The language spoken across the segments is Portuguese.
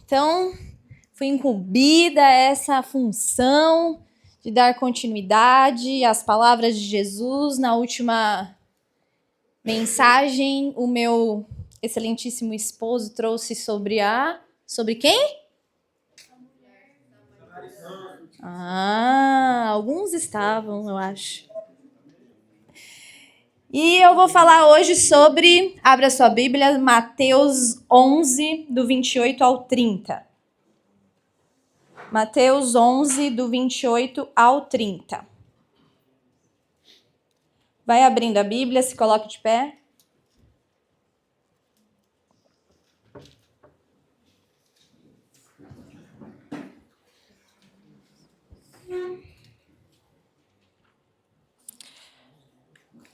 Então, fui incumbida a essa função de dar continuidade às palavras de Jesus. Na última mensagem, o meu excelentíssimo esposo trouxe sobre quem? Alguns estavam, eu acho. E eu vou falar hoje sobre, abra sua Bíblia, Mateus 11, do 28 ao 30. Mateus 11, do 28 ao 30. Vai abrindo a Bíblia, se coloque de pé.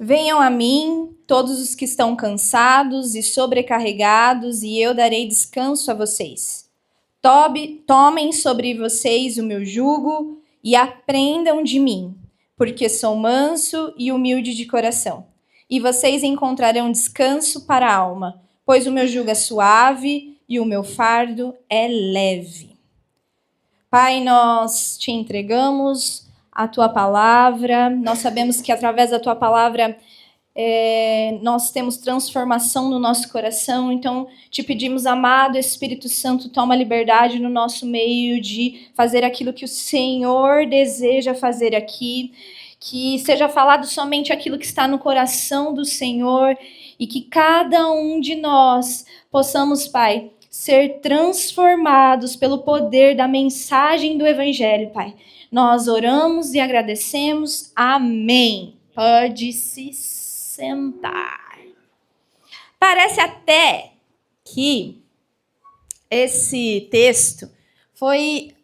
Venham a mim, todos os que estão cansados e sobrecarregados, e eu darei descanso a vocês. Tomem sobre vocês o meu jugo e aprendam de mim, porque sou manso e humilde de coração. E vocês encontrarão descanso para a alma, pois o meu jugo é suave e o meu fardo é leve. Pai, nós te entregamos a tua palavra. Nós sabemos que através da tua palavra nós temos transformação no nosso coração. Então, te pedimos, amado Espírito Santo, toma liberdade no nosso meio de fazer aquilo que o Senhor deseja fazer aqui. Que seja falado somente aquilo que está no coração do Senhor e que cada um de nós possamos, Pai, ser transformados pelo poder da mensagem do Evangelho, Pai. Nós oramos e agradecemos. Amém. Pode se sentar. Parece até que esse texto foi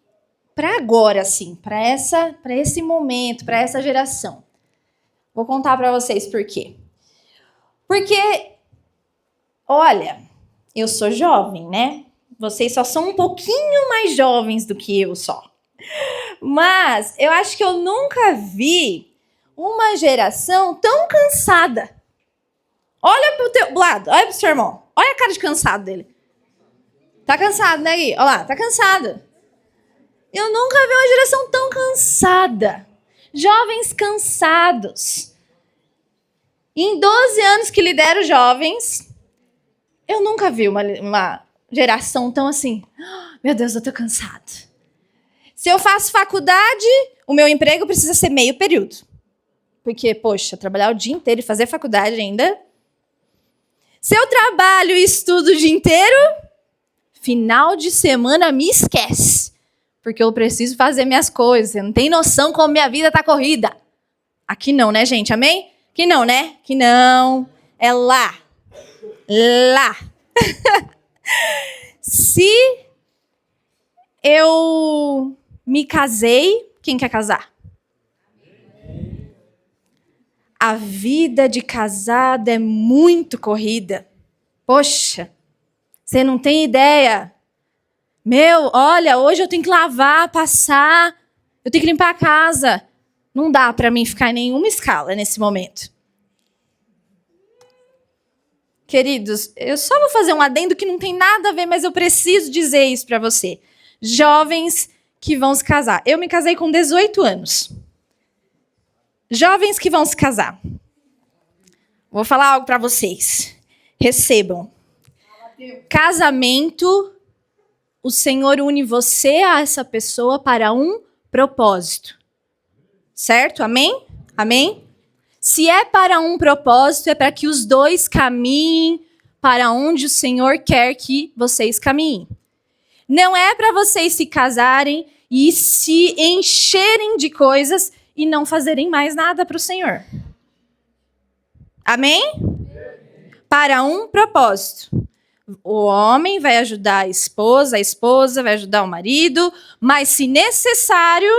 para agora, assim, para esse momento, para essa geração. Vou contar para vocês por quê. Porque, olha, eu sou jovem, né? Vocês só são um pouquinho mais jovens do que eu só. Mas eu acho que eu nunca vi uma geração tão cansada. Olha pro teu lado, olha pro seu irmão. Olha a cara de cansado dele. Tá cansado, né, Gui? Olha lá, tá cansado. Eu nunca vi uma geração tão cansada. Jovens cansados. Em 12 anos que lidero jovens, eu nunca vi uma geração tão assim. Meu Deus, eu tô cansado. Se eu faço faculdade, o meu emprego precisa ser meio período. Porque, poxa, trabalhar o dia inteiro e fazer faculdade ainda. Se eu trabalho e estudo o dia inteiro, final de semana me esquece. Porque eu preciso fazer minhas coisas. Você não tem noção como minha vida tá corrida. Aqui não, né, gente? Amém? Aqui não, né? Aqui não. É lá. Lá. Se eu me casei, quem quer casar? A vida de casado é muito corrida. Poxa, você não tem ideia. Olha, hoje eu tenho que lavar, passar, eu tenho que limpar a casa. Não dá para mim ficar em nenhuma escala nesse momento. Queridos, eu só vou fazer um adendo que não tem nada a ver, mas eu preciso dizer isso para você. Jovens que vão se casar. Eu me casei com 18 anos. Jovens que vão se casar. Vou falar algo para vocês. Recebam. Casamento, o Senhor une você a essa pessoa para um propósito. Certo? Amém? Amém? Se é para um propósito, é para que os dois caminhem para onde o Senhor quer que vocês caminhem. Não é para vocês se casarem e se encherem de coisas e não fazerem mais nada para o Senhor. Amém? Para um propósito. O homem vai ajudar a esposa vai ajudar o marido, mas se necessário,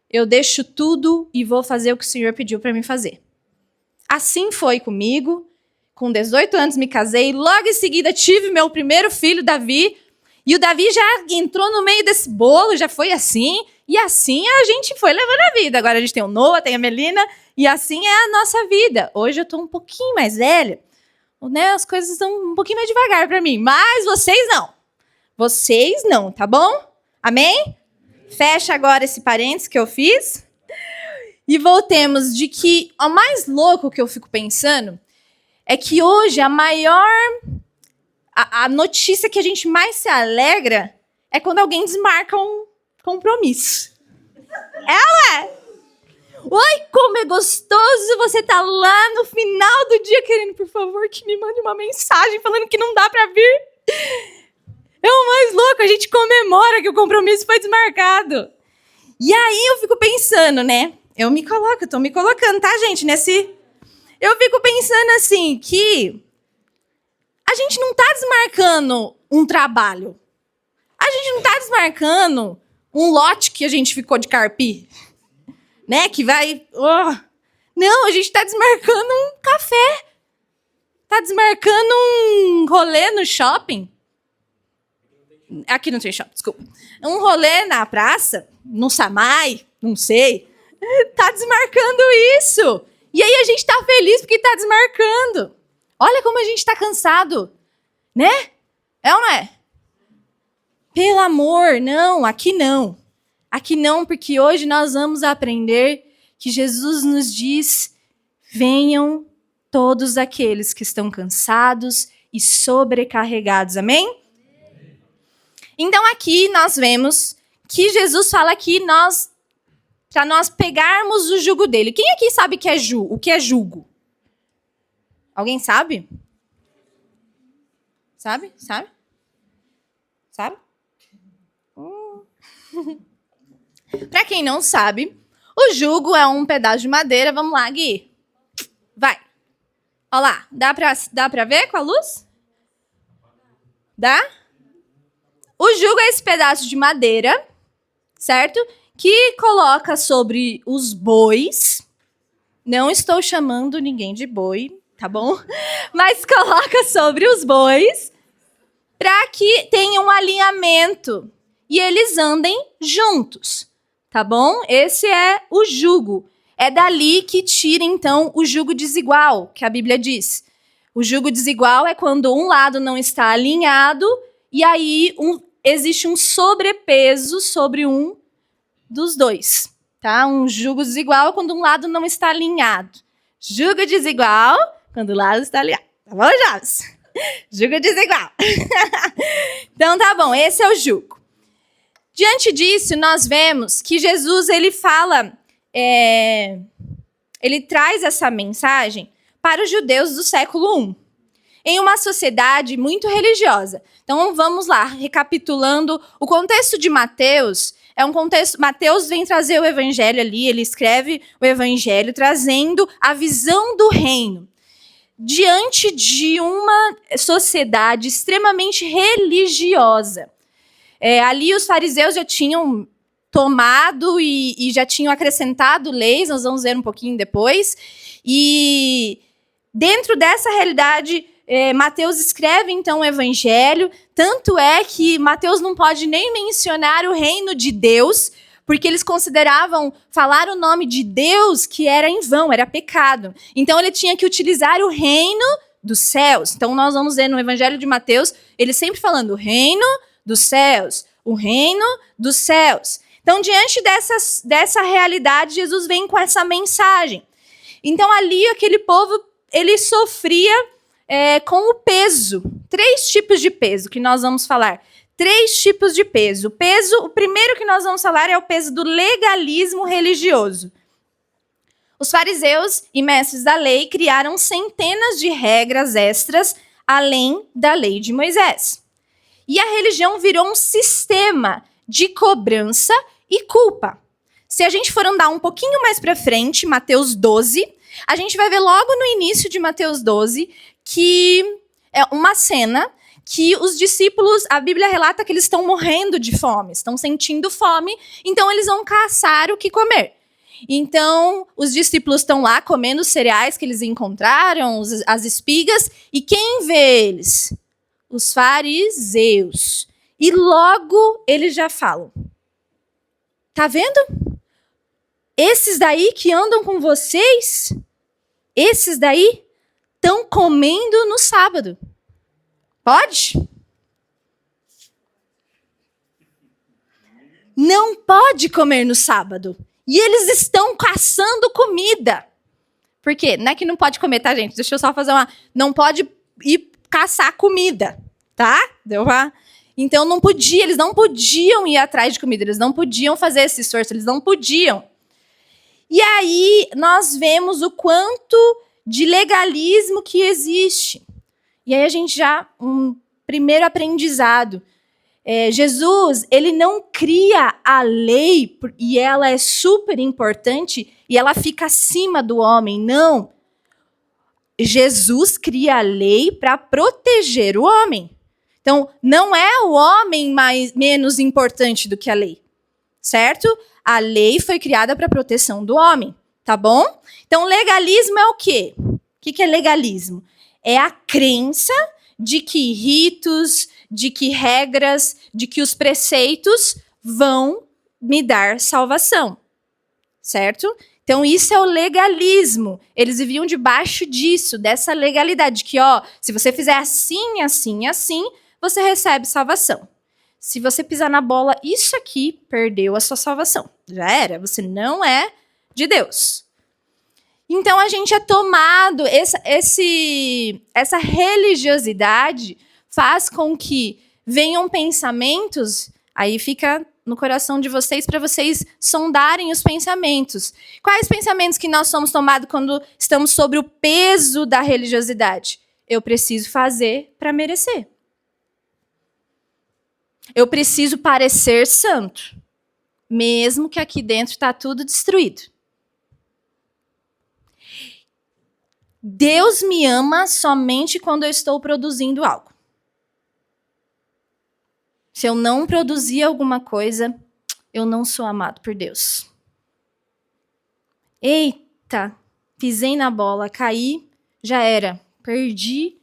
eu deixo tudo e vou fazer o que o Senhor pediu para mim fazer. Assim foi comigo. Com 18 anos me casei, logo em seguida tive meu primeiro filho, Davi, e o Davi já entrou no meio desse bolo, já foi assim, e assim a gente foi levando a vida. Agora a gente tem o Noah, tem a Melina, e assim é a nossa vida. Hoje eu estou um pouquinho mais velha, né? As coisas estão um pouquinho mais devagar para mim, mas vocês não. Vocês não, tá bom? Amém? Fecha agora esse parênteses que eu fiz. E voltemos de que o mais louco que eu fico pensando é que hoje a notícia que a gente mais se alegra é quando alguém desmarca um compromisso. Oi, como é gostoso você tá lá no final do dia querendo, por favor, que me mande uma mensagem falando que não dá pra vir. É o mais louco, a gente comemora que o compromisso foi desmarcado. E aí eu fico pensando, né? Eu tô me colocando, tá, gente? Eu fico pensando assim, que a gente não tá desmarcando um trabalho. A gente não tá desmarcando um lote que a gente ficou de carpir. Né? Que vai... Não, a gente tá desmarcando um café. Tá desmarcando um rolê no shopping. Aqui não tem shopping, desculpa. Um rolê na praça, no Samai, não sei. Tá desmarcando isso. E aí a gente tá feliz porque tá desmarcando. Olha como a gente tá cansado. Né? É ou não é? Pelo amor, não, aqui não. Aqui não, porque hoje nós vamos aprender que Jesus nos diz: venham todos aqueles que estão cansados e sobrecarregados. Amém? Então aqui nós vemos que Jesus fala que para nós pegarmos o jugo dele. Quem aqui sabe o que é jugo? Alguém sabe? Sabe? Para quem não sabe, o jugo é um pedaço de madeira. Vamos lá, Gui. Vai. Olha lá. Dá pra ver com a luz? Dá? O jugo é esse pedaço de madeira, certo? Que coloca sobre os bois. Não estou chamando ninguém de boi, tá bom? Mas coloca sobre os bois para que tenha um alinhamento e eles andem juntos. Tá bom? Esse é o jugo. É dali que tira, então, o jugo desigual, que a Bíblia diz. O jugo desigual é quando um lado não está alinhado e aí existe um sobrepeso sobre um dos dois. Tá? Um jugo desigual é quando um lado não está alinhado. Jugo desigual, quando o lado está alinhado. Tá bom, Jobs? Jugo desigual. Então, tá bom. Esse é o jugo. Diante disso, nós vemos que Jesus, ele fala, ele traz essa mensagem para os judeus do século I, em uma sociedade muito religiosa. Então, vamos lá, recapitulando, o contexto de Mateus é um contexto... Mateus vem trazer o evangelho ali, ele escreve o evangelho trazendo a visão do reino. Diante de uma sociedade extremamente religiosa. Ali os fariseus já tinham tomado e já tinham acrescentado leis, nós vamos ver um pouquinho depois. E dentro dessa realidade, Mateus escreve então o evangelho, tanto é que Mateus não pode nem mencionar o reino de Deus, porque eles consideravam falar o nome de Deus que era em vão, era pecado. Então ele tinha que utilizar o reino dos céus. Então nós vamos ver no evangelho de Mateus, ele sempre falando o reino dos céus, o reino dos céus. Então, diante dessa realidade, Jesus vem com essa mensagem. Então, ali, aquele povo, ele sofria com o peso. 3 tipos de peso que nós vamos falar. 3 tipos de peso. O primeiro que nós vamos falar é o peso do legalismo religioso. Os fariseus e mestres da lei criaram centenas de regras extras além da lei de Moisés. E a religião virou um sistema de cobrança e culpa. Se a gente for andar um pouquinho mais para frente, Mateus 12, a gente vai ver logo no início de Mateus 12 que é uma cena que os discípulos, a Bíblia relata que eles estão morrendo de fome, estão sentindo fome, então eles vão caçar o que comer. Então, os discípulos estão lá comendo os cereais que eles encontraram, as espigas, e quem vê eles? Os fariseus. E logo eles já falam: tá vendo? Esses daí que andam com vocês, esses daí estão comendo no sábado. Pode? não pode comer no sábado. E eles estão caçando comida. Por quê? Não é que não pode comer, tá, gente? Deixa eu só fazer uma... Não pode ir caçar comida, tá? Deu pra... Então não podia, eles não podiam ir atrás de comida, eles não podiam fazer esse esforço, eles não podiam. E aí nós vemos o quanto de legalismo que existe. E aí a gente já, um primeiro aprendizado. Jesus, ele não cria a lei, e ela é super importante, e ela fica acima do homem, não. Jesus cria a lei para proteger o homem. Então, não é o homem menos importante do que a lei, certo? A lei foi criada para a proteção do homem, tá bom? Então, legalismo é o quê? O que é legalismo? É a crença de que ritos, de que regras, de que os preceitos vão me dar salvação, certo? Então, isso é o legalismo. Eles viviam debaixo disso, dessa legalidade, que, se você fizer assim, assim, assim, você recebe salvação. Se você pisar na bola, isso aqui perdeu a sua salvação. Já era, você não é de Deus. Então, a gente é tomado, essa religiosidade faz com que venham pensamentos, aí fica no coração de vocês, para vocês sondarem os pensamentos. Quais pensamentos que nós somos tomados quando estamos sobre o peso da religiosidade? Eu preciso fazer para merecer. Eu preciso parecer santo, mesmo que aqui dentro está tudo destruído. Deus me ama somente quando eu estou produzindo algo. Se eu não produzir alguma coisa, eu não sou amado por Deus. Eita, pisei na bola, caí, já era. Perdi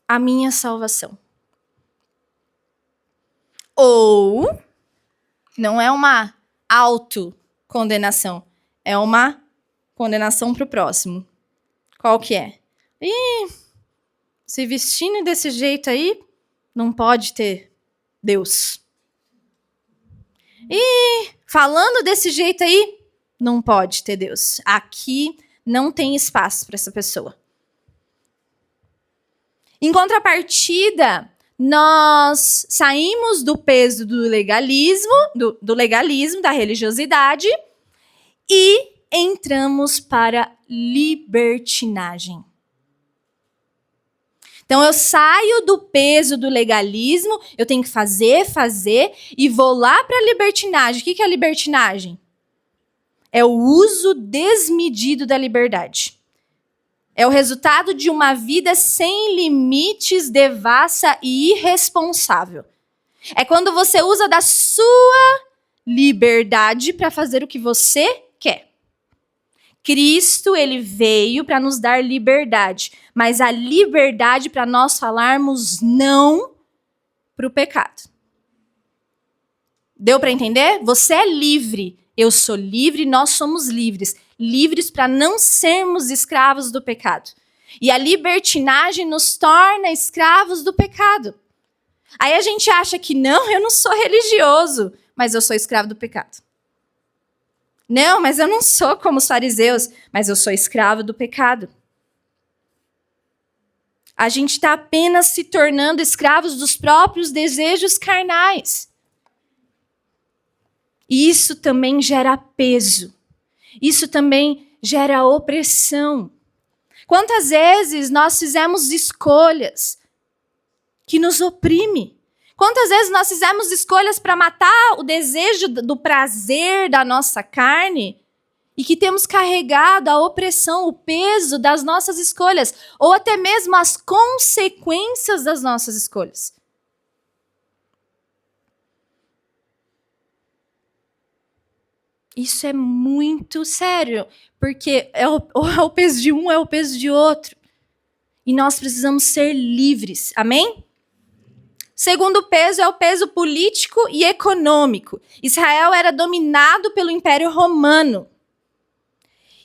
a minha salvação. Ou não é uma autocondenação, é uma condenação para o próximo. Qual que é? Se vestindo desse jeito aí, não pode ter Deus. Falando desse jeito aí, não pode ter Deus. Aqui não tem espaço para essa pessoa. Em contrapartida, nós saímos do peso do legalismo, da religiosidade, e entramos para libertinagem. Então, eu saio do peso do legalismo, eu tenho que fazer, e vou lá para a libertinagem. O que é a libertinagem? É o uso desmedido da liberdade. É o resultado de uma vida sem limites, devassa e irresponsável. É quando você usa da sua liberdade para fazer o que você quer. Cristo, ele veio para nos dar liberdade, mas a liberdade para nós falarmos não para o pecado. Deu para entender? Você é livre, eu sou livre, nós somos livres. Livres para não sermos escravos do pecado. E a libertinagem nos torna escravos do pecado. Aí a gente acha que não, eu não sou religioso, mas eu sou escravo do pecado. Não, mas eu não sou como os fariseus, mas eu sou escravo do pecado. A gente está apenas se tornando escravos dos próprios desejos carnais. E isso também gera peso. Isso também gera opressão. Quantas vezes nós fizemos escolhas que nos oprimem? Quantas vezes nós fizemos escolhas para matar o desejo do prazer da nossa carne e que temos carregado a opressão, o peso das nossas escolhas, ou até mesmo as consequências das nossas escolhas? Isso é muito sério, porque ou é o peso de um, ou é o peso de outro. E nós precisamos ser livres, amém? Segundo peso é o peso político e econômico. Israel era dominado pelo Império Romano.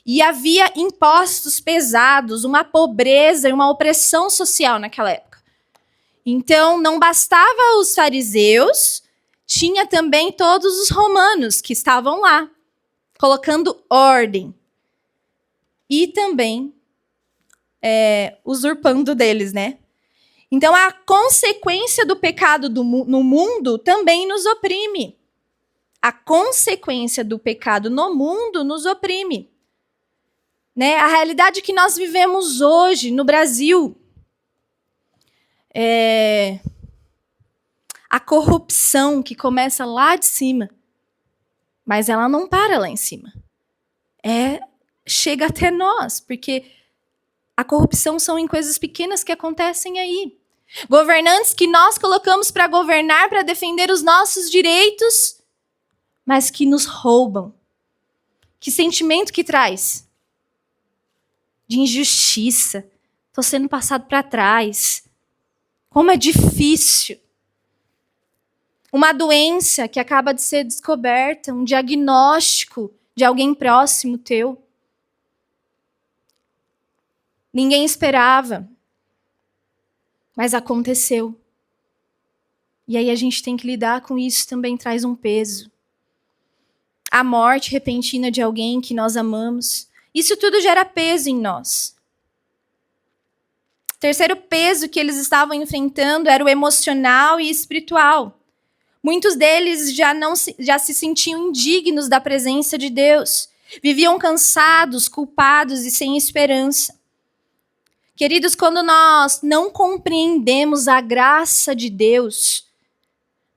E havia impostos pesados, uma pobreza e uma opressão social naquela época. Então, não bastava os fariseus, tinha também todos os romanos que estavam lá, colocando ordem. E também usurpando deles, né? Então, a consequência do pecado no mundo também nos oprime. A consequência do pecado no mundo nos oprime. Né? A realidade que nós vivemos hoje no Brasil, a corrupção que começa lá de cima, mas ela não para lá em cima. Chega até nós, porque a corrupção são em coisas pequenas que acontecem aí. Governantes que nós colocamos para governar, para defender os nossos direitos, mas que nos roubam. Que sentimento que traz? De injustiça. Estou sendo passado para trás. Como é difícil. Uma doença que acaba de ser descoberta, um diagnóstico de alguém próximo teu. Ninguém esperava, mas aconteceu. E aí a gente tem que lidar com isso, também traz um peso. A morte repentina de alguém que nós amamos, isso tudo gera peso em nós. O terceiro peso que eles estavam enfrentando era o emocional e espiritual. Muitos deles já se sentiam indignos da presença de Deus. Viviam cansados, culpados e sem esperança. Queridos, quando nós não compreendemos a graça de Deus,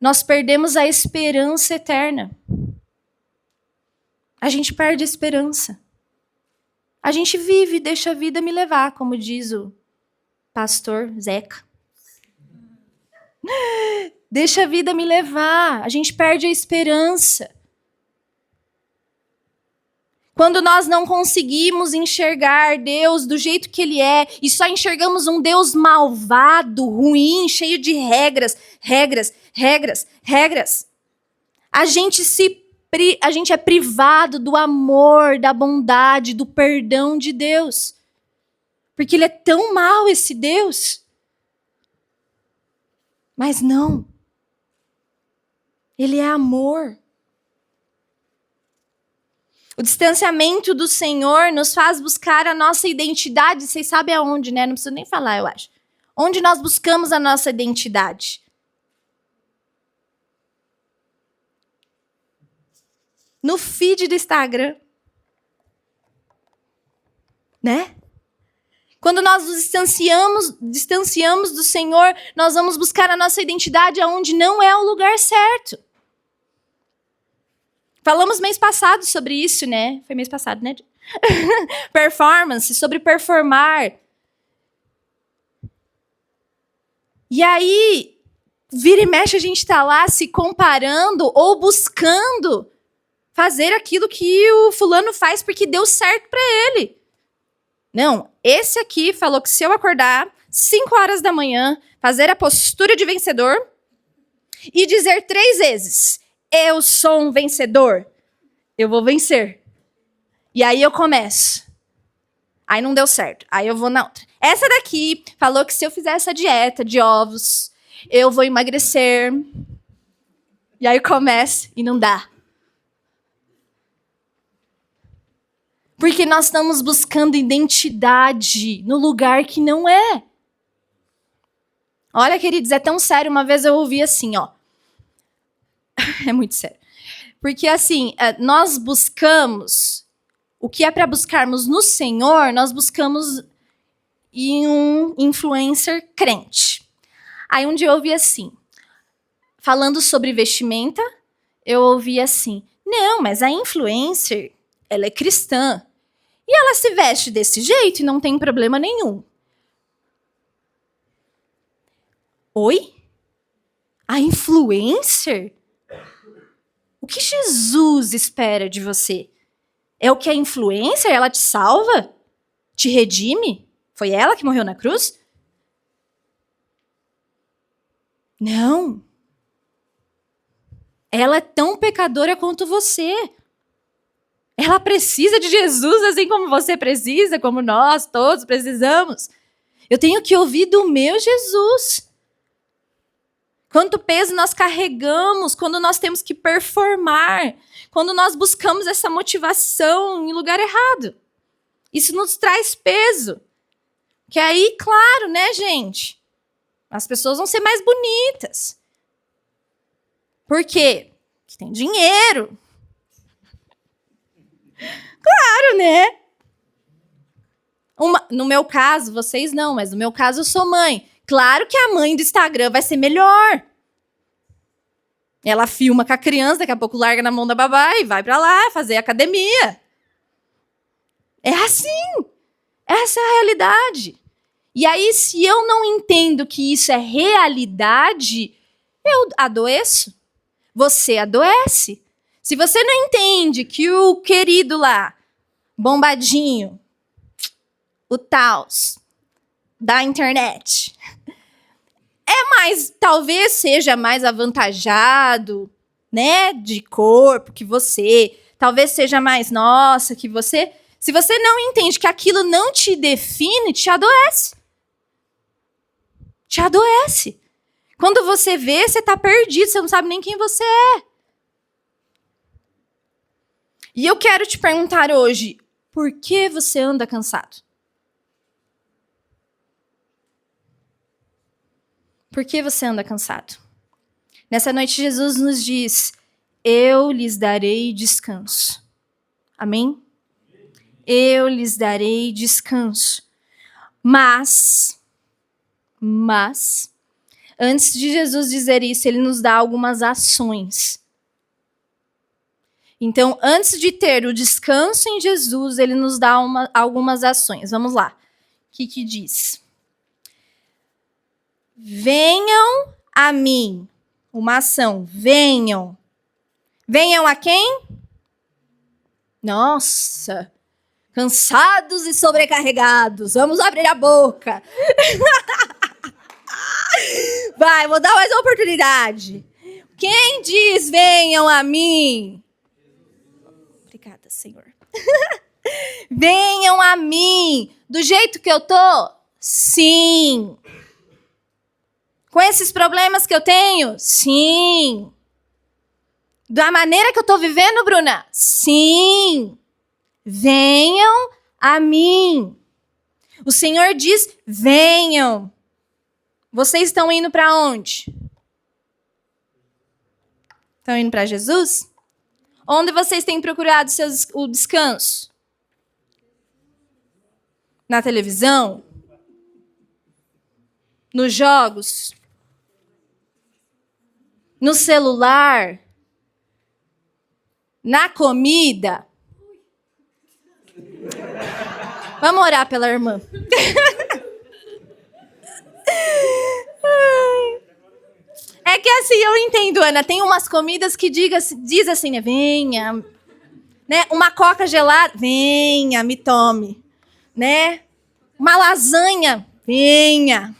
nós perdemos a esperança eterna. A gente perde a esperança. A gente vive e deixa a vida me levar, como diz o pastor Zeca. Deixa a vida me levar. A gente perde a esperança. Quando nós não conseguimos enxergar Deus do jeito que Ele é, e só enxergamos um Deus malvado, ruim, cheio de regras, a gente é privado do amor, da bondade, do perdão de Deus. Porque Ele é tão mau, esse Deus. Mas não. Ele é amor. O distanciamento do Senhor nos faz buscar a nossa identidade. Vocês sabem aonde, né? Não preciso nem falar, eu acho. Onde nós buscamos a nossa identidade? No feed do Instagram. Né? Quando nós nos distanciamos do Senhor, nós vamos buscar a nossa identidade aonde não é o lugar certo. Falamos mês passado sobre isso, né? Foi mês passado, né? Performance, sobre performar. E aí, vira e mexe, a gente está lá se comparando ou buscando fazer aquilo que o fulano faz porque deu certo para ele. Não, esse aqui falou que se eu acordar 5 horas da manhã, fazer a postura de vencedor e dizer 3 vezes... Eu sou um vencedor. Eu vou vencer. E aí eu começo. Aí não deu certo. Aí eu vou na outra. Essa daqui falou que se eu fizer essa dieta de ovos, eu vou emagrecer. E aí eu começo e não dá. Porque nós estamos buscando identidade no lugar que não é. Olha, queridos, é tão sério. Uma vez eu ouvi assim, ó. É muito sério. Porque, assim, nós buscamos... O que é para buscarmos no Senhor, nós buscamos em um influencer crente. Aí um dia eu ouvi assim, falando sobre vestimenta, eu ouvi assim, não, mas a influencer, ela é cristã. E ela se veste desse jeito e não tem problema nenhum. Oi? A influencer? O que Jesus espera de você? É o que a influencer, ela te salva? Te redime? Foi ela que morreu na cruz? Não. Ela é tão pecadora quanto você. Ela precisa de Jesus assim como você precisa, como nós todos precisamos. Eu tenho que ouvir do meu Jesus. Quanto peso nós carregamos quando nós temos que performar, quando nós buscamos essa motivação em lugar errado. Isso nos traz peso. Que aí, claro, né, gente? As pessoas vão ser mais bonitas. Por quê? Porque tem dinheiro. Claro, né? No meu caso, vocês não, mas no meu caso eu sou mãe. Claro que a mãe do Instagram vai ser melhor. Ela filma com a criança, daqui a pouco larga na mão da babá e vai pra lá fazer academia. É assim. Essa é a realidade. E aí, se eu não entendo que isso é realidade, eu adoeço. Você adoece. Se você não entende que o querido lá, bombadinho, o Taos da internet, talvez seja mais avantajado, né, de corpo que você, talvez seja mais nossa que você. Se você não entende que aquilo não te define, te adoece. Te adoece. Quando você vê, você tá perdido, você não sabe nem quem você é. E eu quero te perguntar hoje, por que você anda cansado? Por que você anda cansado? Nessa noite, Jesus nos diz, eu lhes darei descanso. Amém? Eu lhes darei descanso. Mas, antes de Jesus dizer isso, ele nos dá algumas ações. Então, antes de ter o descanso em Jesus, ele nos dá algumas ações. Vamos lá. O que diz? Venham a mim. Uma ação. Venham. Venham a quem? Nossa. Cansados e sobrecarregados. Vamos abrir a boca. Vai, vou dar mais uma oportunidade. Quem diz venham a mim? Obrigada, Senhor. Venham a mim. Do jeito que eu tô? Sim. Com esses problemas que eu tenho? Sim. Da maneira que eu tô vivendo, Bruna? Sim. Venham a mim. O Senhor diz, venham. Vocês estão indo para onde? Estão indo para Jesus? Onde vocês têm procurado o descanso? Na televisão? Nos jogos? No celular? Na comida? Vamos orar pela irmã. É que assim, eu entendo, Ana, tem umas comidas que diz assim, né? Venha, né? Uma coca gelada, venha, me tome, né? Uma lasanha, venha.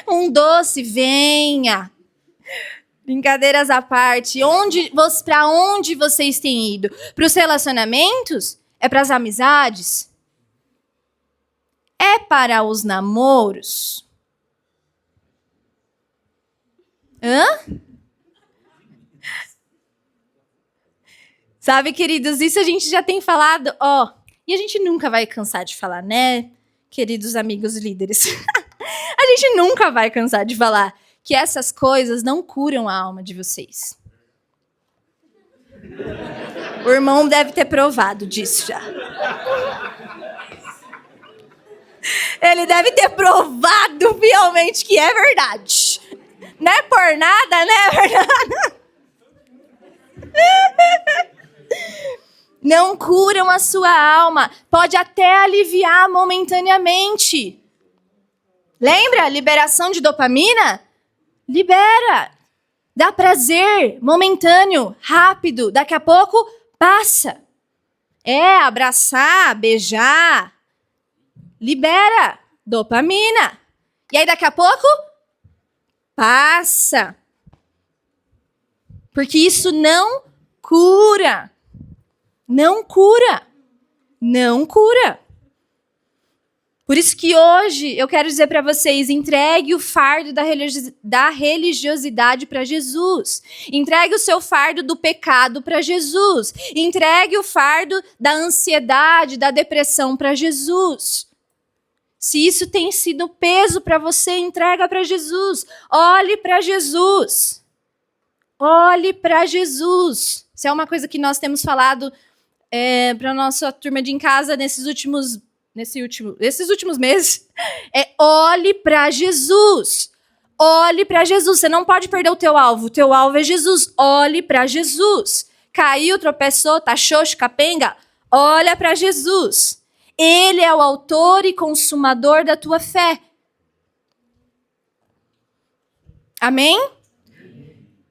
Um doce, venha. Brincadeiras à parte. Para onde vocês têm ido? Para os relacionamentos? É para as amizades? É para os namoros? Hã? Sabe, queridos, isso a gente já tem falado, e a gente nunca vai cansar de falar, né, queridos amigos líderes? A gente nunca vai cansar de falar que essas coisas não curam a alma de vocês. O irmão deve ter provado disso já. Ele deve ter provado fielmente que é verdade. Não é por nada, né, Fernanda? Não curam a sua alma. Pode até aliviar momentaneamente. Lembra? Liberação de dopamina? Libera. Dá prazer momentâneo, rápido. Daqui a pouco, passa. Abraçar, beijar. Libera dopamina. E aí, daqui a pouco, passa. Porque isso não cura. Não cura. Não cura. Por isso que hoje eu quero dizer para vocês, entregue o fardo da religiosidade para Jesus. Entregue o seu fardo do pecado para Jesus. Entregue o fardo da ansiedade, da depressão para Jesus. Se isso tem sido peso para você, entrega para Jesus. Olhe para Jesus. Olhe para Jesus. Isso é uma coisa que nós temos falado para a nossa turma de em casa nesses últimos meses. Olhe para Jesus. Olhe para Jesus. Você não pode perder o teu alvo. O teu alvo é Jesus. Olhe para Jesus. Caiu, tropeçou, tá xoxo, capenga? Olha para Jesus. Ele é o autor e consumador da tua fé. Amém?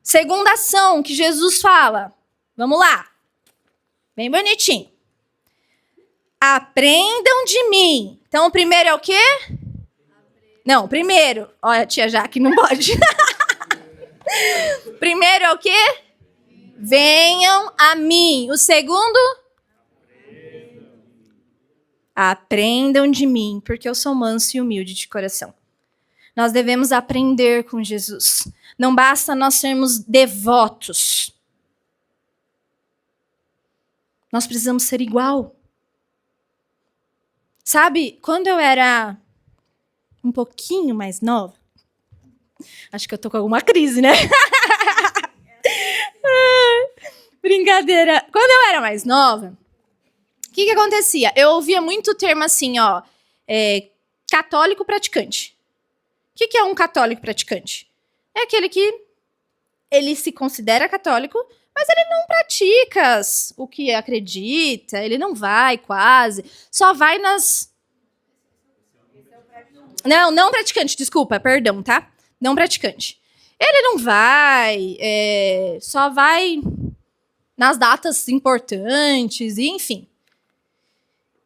Segunda ação que Jesus fala. Vamos lá. Bem bonitinho. Aprendam de mim. Então, o primeiro é o quê? Não, primeiro. Olha, a tia Jaque não pode. Primeiro é o quê? Venham a mim. O segundo? Aprendam de mim, porque eu sou manso e humilde de coração. Nós devemos aprender com Jesus. Não basta nós sermos devotos. Nós precisamos ser igual. Sabe, quando eu era um pouquinho mais nova, acho que eu tô com alguma crise, né? Brincadeira. Quando eu era mais nova, o que acontecia? Eu ouvia muito o termo assim, católico praticante. O que é um católico praticante? É aquele que ele se considera católico, mas ele não pratica o que acredita, ele não vai quase, só vai nas... Não praticante, desculpa, perdão, tá? Não praticante. Ele não vai, só vai nas datas importantes, enfim.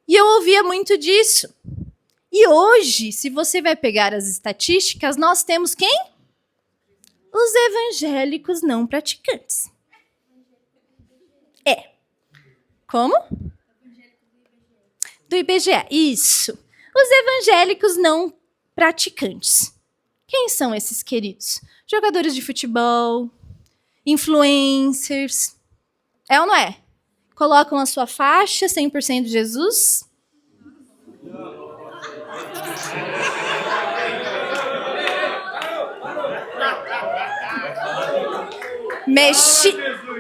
E eu ouvia muito disso. E hoje, se você vai pegar as estatísticas, nós temos quem? Os evangélicos não praticantes. Como? Do IBGE, isso. Os evangélicos não praticantes. Quem são esses queridos? Jogadores de futebol, influencers. É ou não é? Colocam a sua faixa 100% de Jesus.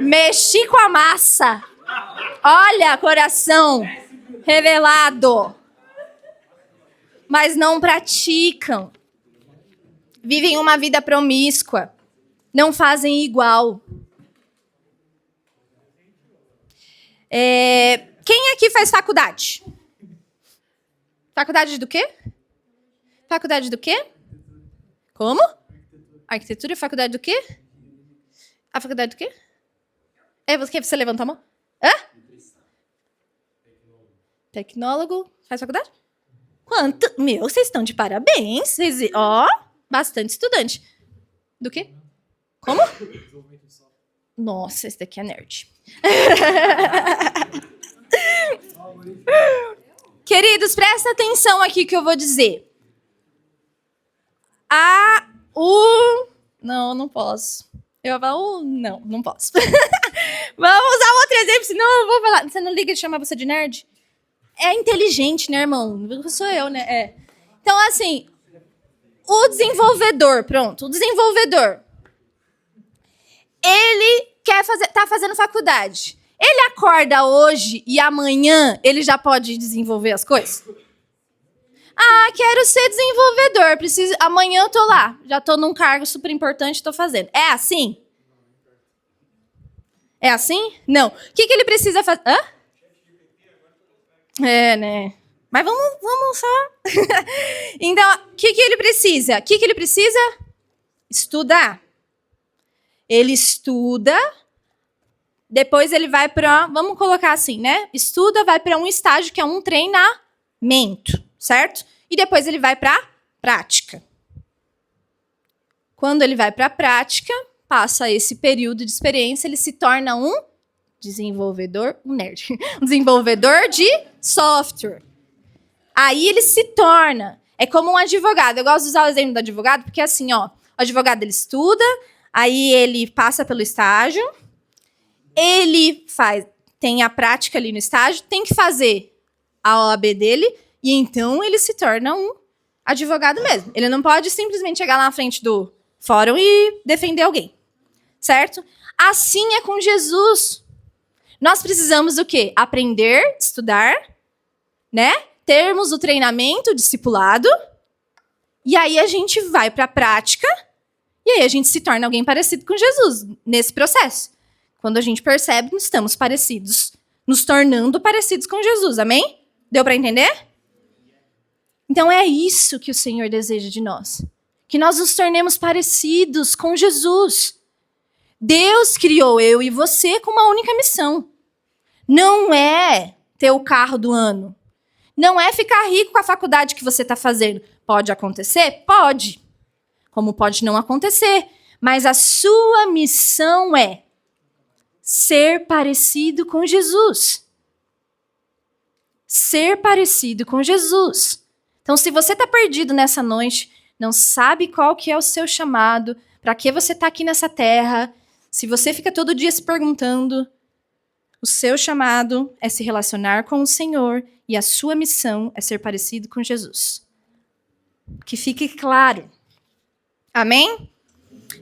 Mexi com a massa. Olha, coração revelado. Mas não praticam. Vivem uma vida promíscua. Não fazem igual. Quem aqui faz faculdade? Faculdade do quê? Faculdade do quê? Como? Arquitetura e faculdade do quê? A faculdade do quê? Você levantou a mão? Hã? Tecnólogo. Faz faculdade? Quanto? Meu, vocês estão de parabéns. Bastante estudante. Do quê? Como? Nossa, esse daqui é nerd. Queridos, presta atenção aqui que eu vou dizer. Não posso. Eu vou falar, não posso. Vamos usar outro exemplo, senão eu vou falar. Você não liga de chamar você de nerd? É inteligente, né, irmão? Sou eu, né? Então, assim, o desenvolvedor, ele tá fazendo faculdade. Ele acorda hoje e amanhã ele já pode desenvolver as coisas? Quero ser desenvolvedor. Amanhã eu tô lá. Já tô num cargo super importante, tô fazendo. É assim? É assim? Não. O que ele precisa fazer? Né? Mas vamos só... Então, o que ele precisa? Ele precisa? Estudar. Ele estuda, depois ele vai para... Vamos colocar assim, né? Estuda, vai para um estágio que é um treinamento, certo? E depois ele vai para a prática. Quando ele vai para a prática, passa esse período de experiência, ele se torna um desenvolvedor de software. Aí ele se torna. É como um advogado. Eu gosto de usar o exemplo do advogado, porque assim, ó, o advogado ele estuda, aí ele passa pelo estágio, ele tem a prática ali no estágio, tem que fazer a OAB dele, e então ele se torna um advogado mesmo. Ele não pode simplesmente chegar lá na frente do fórum e defender alguém. Certo? Assim é com Jesus. Nós precisamos o quê? Aprender, estudar, né? Termos o treinamento, o discipulado, e aí a gente vai para a prática, e aí a gente se torna alguém parecido com Jesus nesse processo. Quando a gente percebe que estamos parecidos, nos tornando parecidos com Jesus, amém? Deu para entender? Então é isso que o Senhor deseja de nós, que nós nos tornemos parecidos com Jesus. Deus criou eu e você com uma única missão. Não é ter o carro do ano. Não é ficar rico com a faculdade que você está fazendo. Pode acontecer? Pode. Como pode não acontecer. Mas a sua missão é ser parecido com Jesus. Ser parecido com Jesus. Então, se você está perdido nessa noite, não sabe qual que é o seu chamado, para que você está aqui nessa terra, se você fica todo dia se perguntando, o seu chamado é se relacionar com o Senhor e a sua missão é ser parecido com Jesus. Que fique claro. Amém?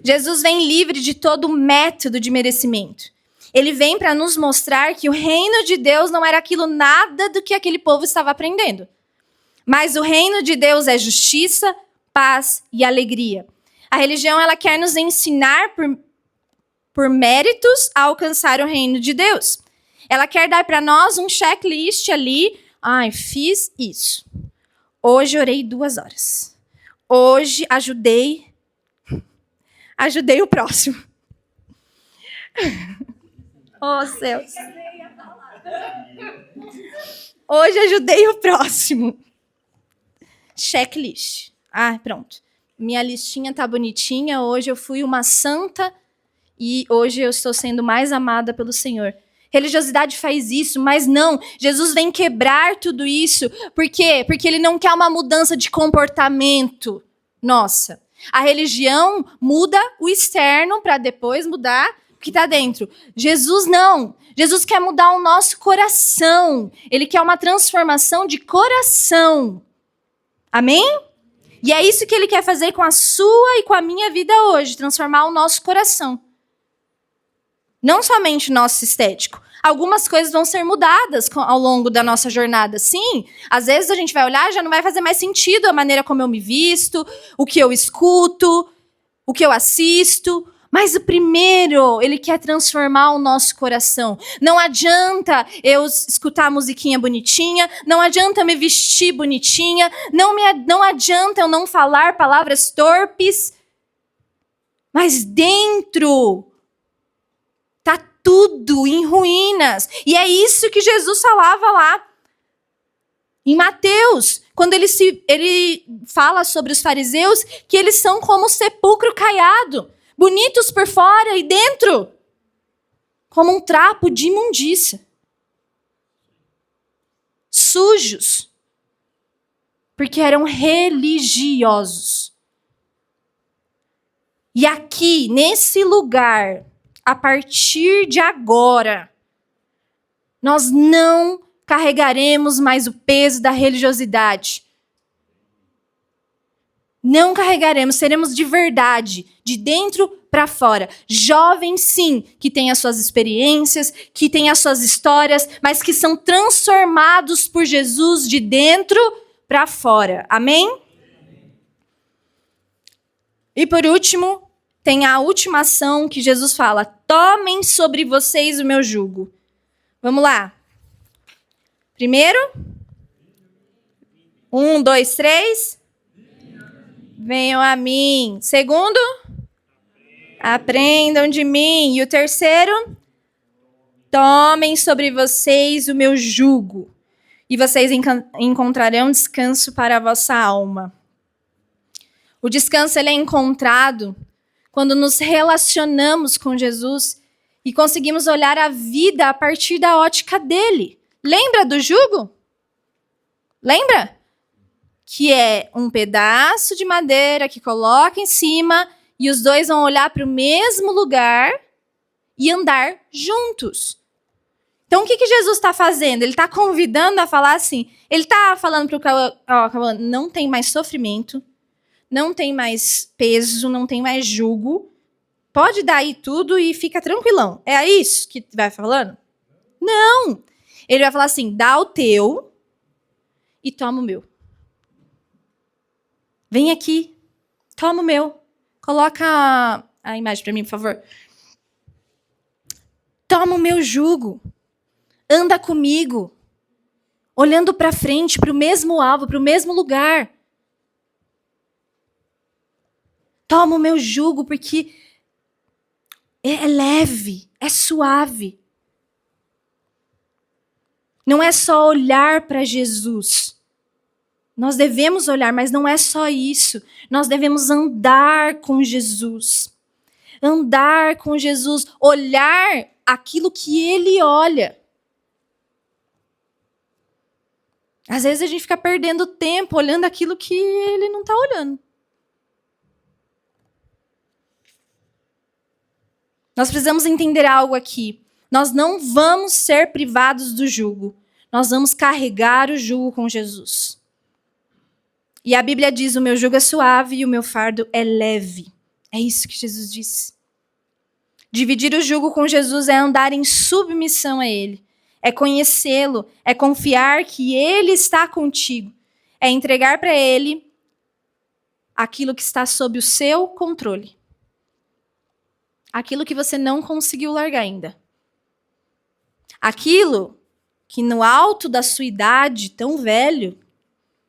Jesus vem livre de todo método de merecimento. Ele vem para nos mostrar que o reino de Deus não era aquilo nada do que aquele povo estava aprendendo. Mas o reino de Deus é justiça, paz e alegria. A religião ela quer nos ensinar por méritos a alcançar o reino de Deus. Ela quer dar para nós um checklist ali. Ai, fiz isso. Hoje orei 2 horas. Hoje ajudei o próximo. Oh, céus. Hoje ajudei o próximo. Checklist. Ah, pronto. Minha listinha tá bonitinha. Hoje eu fui uma santa e hoje eu estou sendo mais amada pelo Senhor. Religiosidade faz isso, mas não. Jesus vem quebrar tudo isso. Por quê? Porque ele não quer uma mudança de comportamento. Nossa. A religião muda o externo para depois mudar o que está dentro. Jesus não. Jesus quer mudar o nosso coração. Ele quer uma transformação de coração. Amém? E é isso que ele quer fazer com a sua e com a minha vida hoje. Transformar o nosso coração. Não somente o nosso estético. Algumas coisas vão ser mudadas ao longo da nossa jornada. Sim, às vezes a gente vai olhar e já não vai fazer mais sentido a maneira como eu me visto, o que eu escuto, o que eu assisto. Mas o primeiro, ele quer transformar o nosso coração. Não adianta eu escutar a musiquinha bonitinha, não adianta eu me vestir bonitinha, não adianta eu não falar palavras torpes. Mas dentro tá tudo em ruínas. E é isso que Jesus falava lá em Mateus, quando ele fala sobre os fariseus, que eles são como sepulcro caiado, bonitos por fora e dentro, como um trapo de imundícia. Sujos, porque eram religiosos. E aqui, nesse lugar, a partir de agora, nós não carregaremos mais o peso da religiosidade. Não carregaremos, seremos de verdade, de dentro para fora. Jovens, sim, que têm as suas experiências, que têm as suas histórias, mas que são transformados por Jesus de dentro para fora. Amém? E por último, tem a última ação que Jesus fala: tomem sobre vocês o meu jugo. Vamos lá. Primeiro. 1, 2, 3. Venham a mim. Segundo. Aprendam de mim. E o terceiro. Tomem sobre vocês o meu jugo. E vocês encontrarão descanso para a vossa alma. O descanso ele é encontrado quando nos relacionamos com Jesus e conseguimos olhar a vida a partir da ótica dele. Lembra do jugo? Lembra? que é um pedaço de madeira que coloca em cima e os dois vão olhar para o mesmo lugar e andar juntos. Então, o que Jesus está fazendo? Ele está convidando a falar assim, ele está falando para o cavalo, não tem mais sofrimento, não tem mais peso, não tem mais jugo, pode dar aí tudo e fica tranquilão. É isso que vai falando? Não! Ele vai falar assim, dá o teu e toma o meu. Vem aqui, toma o meu. Coloca a imagem para mim, por favor. Toma o meu jugo. Anda comigo. Olhando para frente, para o mesmo alvo, para o mesmo lugar. Toma o meu jugo, porque é leve, é suave. Não é só olhar para Jesus. Nós devemos olhar, mas não é só isso. Nós devemos andar com Jesus. Andar com Jesus, olhar aquilo que ele olha. Às vezes a gente fica perdendo tempo olhando aquilo que ele não está olhando. Nós precisamos entender algo aqui. Nós não vamos ser privados do jugo. Nós vamos carregar o jugo com Jesus. E a Bíblia diz, o meu jugo é suave e o meu fardo é leve. É isso que Jesus disse. Dividir o jugo com Jesus é andar em submissão a Ele. É conhecê-lo, é confiar que Ele está contigo. É entregar para Ele aquilo que está sob o seu controle. Aquilo que você não conseguiu largar ainda. Aquilo que no alto da sua idade, tão velho,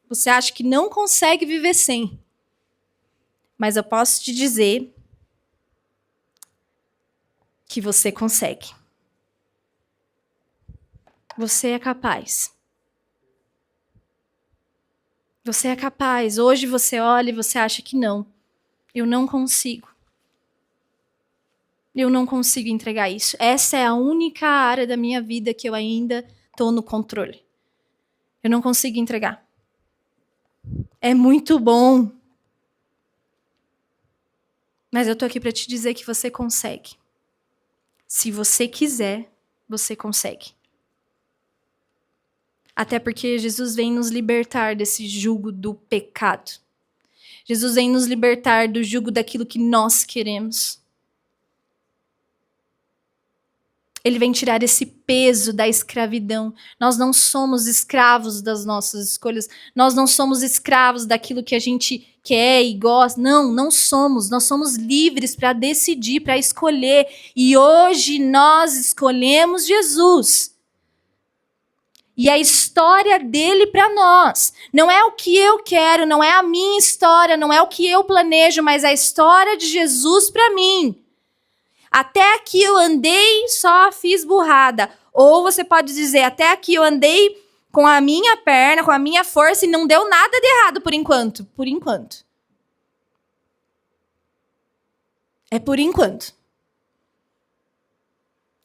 você acha que não consegue viver sem. Mas eu posso te dizer que você consegue. Você é capaz. Você é capaz. Hoje você olha e você acha que não. Eu não consigo. Eu não consigo entregar isso. Essa é a única área da minha vida que eu ainda estou no controle. Eu não consigo entregar. É muito bom. Mas eu estou aqui para te dizer que você consegue. Se você quiser, você consegue. Até porque Jesus vem nos libertar desse jugo do pecado. Jesus vem nos libertar do jugo daquilo que nós queremos. Ele vem tirar esse peso da escravidão. Nós não somos escravos das nossas escolhas. Nós não somos escravos daquilo que a gente quer e gosta. Não, não somos. Nós somos livres para decidir, para escolher. E hoje nós escolhemos Jesus. E a história dele para nós. Não é o que eu quero, não é a minha história, não é o que eu planejo, mas a história de Jesus para mim. Até aqui eu andei, só fiz burrada. Ou você pode dizer, até aqui eu andei com a minha perna, com a minha força e não deu nada de errado por enquanto. Por enquanto. É por enquanto.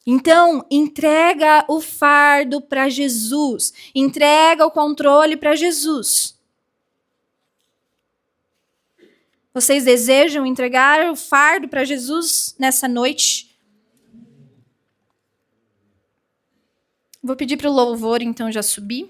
Então, entrega o fardo para Jesus. Entrega o controle para Jesus. Vocês desejam entregar o fardo para Jesus nessa noite? Vou pedir para o louvor, então, já subir.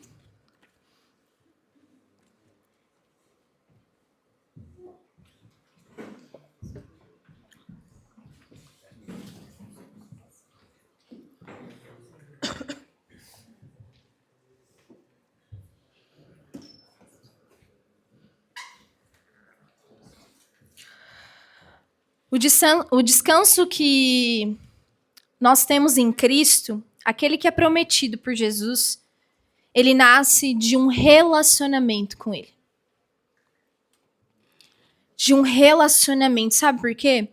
O descanso que nós temos em Cristo, aquele que é prometido por Jesus, ele nasce de um relacionamento com Ele. De um relacionamento. Sabe por quê?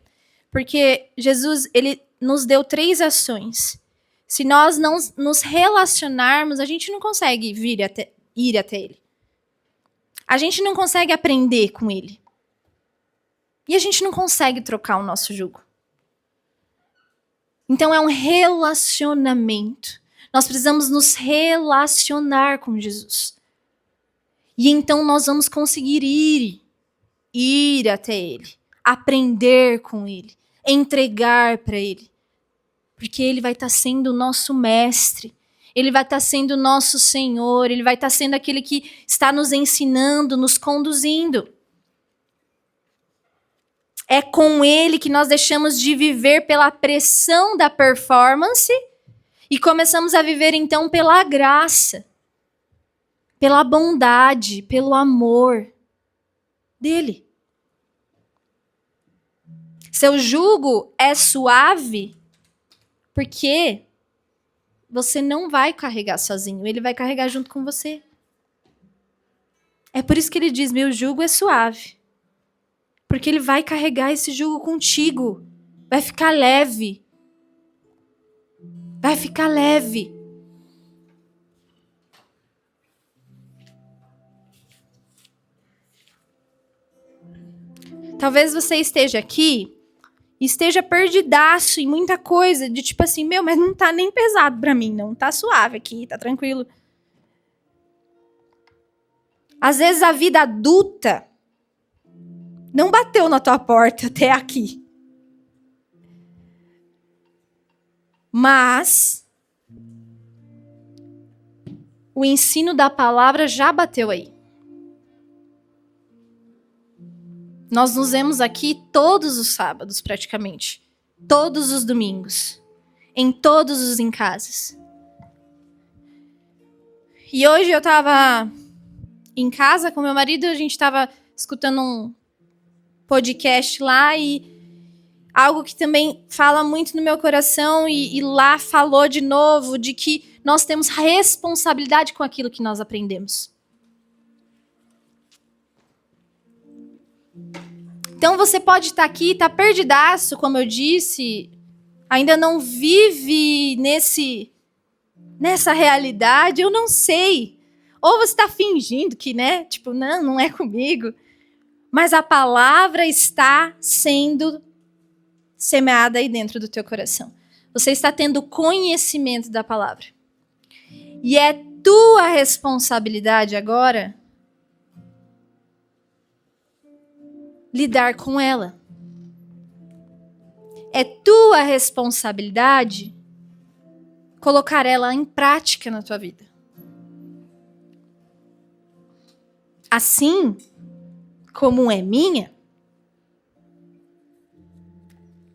Porque Jesus, ele nos deu 3 ações. Se nós não nos relacionarmos, a gente não consegue ir até Ele. A gente não consegue aprender com Ele. E a gente não consegue trocar o nosso jugo. Então é um relacionamento. Nós precisamos nos relacionar com Jesus. E então nós vamos conseguir ir até Ele, aprender com Ele, entregar para Ele. Porque Ele vai estar sendo o nosso mestre, Ele vai estar sendo o nosso Senhor, Ele vai estar sendo aquele que está nos ensinando, nos conduzindo. É com Ele que nós deixamos de viver pela pressão da performance e começamos a viver então pela graça, pela bondade, pelo amor dele. Seu jugo é suave porque você não vai carregar sozinho, ele vai carregar junto com você. É por isso que ele diz: meu jugo é suave. Porque ele vai carregar esse jugo contigo. Vai ficar leve. Vai ficar leve. Talvez você esteja aqui e esteja perdidaço em muita coisa, de tipo assim, mas não tá nem pesado pra mim, não tá suave aqui, tá tranquilo. Às vezes a vida adulta não bateu na tua porta até aqui. Mas o ensino da palavra já bateu aí. Nós nos vemos aqui todos os sábados, praticamente. Todos os domingos. Em todos os encases. E hoje eu estava em casa com meu marido, a gente estava escutando um podcast lá e algo que também fala muito no meu coração e lá falou de novo de que nós temos responsabilidade com aquilo que nós aprendemos. Então você pode estar aqui, estar perdidaço, como eu disse, ainda não vive nessa realidade, eu não sei. Ou você está fingindo que, tipo, não é comigo. Mas a palavra está sendo semeada aí dentro do teu coração. Você está tendo conhecimento da palavra. E é tua responsabilidade agora lidar com ela. É tua responsabilidade colocar ela em prática na tua vida. Assim como é minha,